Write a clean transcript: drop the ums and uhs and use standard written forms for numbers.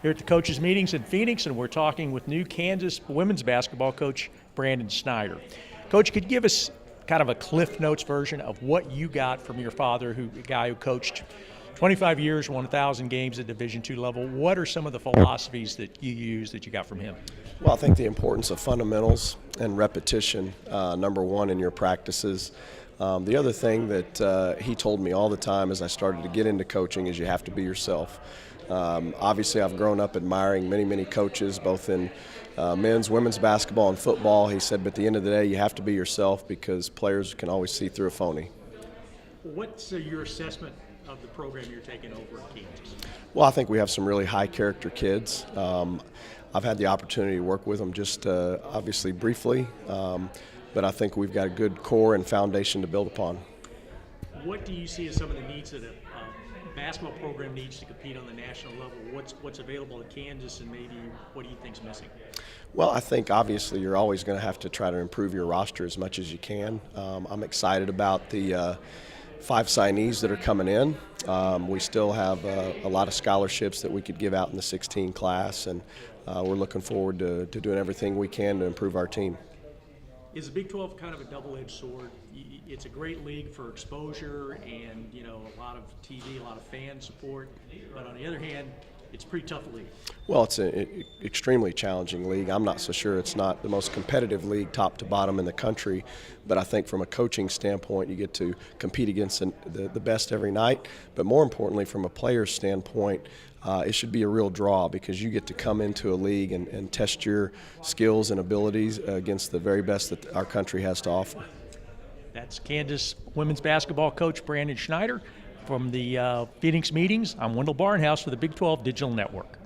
here at the coaches' meetings in Phoenix, and we're talking with new Kansas women's basketball coach Brandon Schneider. Coach, could you give us kind of a Cliff Notes version of what you got from your father, a guy who coached 25 years, won 1,000 games at Division II level? What are some of the philosophies that you use that you got from him? Well, I think the importance of fundamentals and repetition, number one, in your practices. The other thing that he told me all the time as I started to get into coaching is you have to be yourself. Obviously, I've grown up admiring many coaches, both in men's, women's basketball, and football. He said, but at the end of the day, you have to be yourself because players can always see through a phony. What's your assessment of the program you're taking over at Kansas? Well, I think we have some really high-character kids. I've had the opportunity to work with them just obviously briefly, but I think we've got a good core and foundation to build upon. What do you see as some of the needs that a basketball program needs to compete on the national level? What's available at Kansas, and maybe what do you think's missing? Well, I think obviously you're always going to have to try to improve your roster as much as you can. I'm excited about the 5 signees that are coming in. We still have a lot of scholarships that we could give out in the 16 class, and we're looking forward to doing everything we can to improve our team. Is the Big 12 kind of a double-edged sword? It's a great league for exposure and, a lot of TV, a lot of fan support, but on the other hand, it's a pretty tough league. Well, it's an extremely challenging league. I'm not so sure it's not the most competitive league top to bottom in the country, but I think from a coaching standpoint, you get to compete against the best every night. But more importantly, from a player's standpoint, it should be a real draw because you get to come into a league and test your skills and abilities against the very best that our country has to offer. That's Kansas women's basketball coach Brandon Schneider from the Phoenix meetings. I'm Wendell Barnhouse for the Big 12 Digital Network.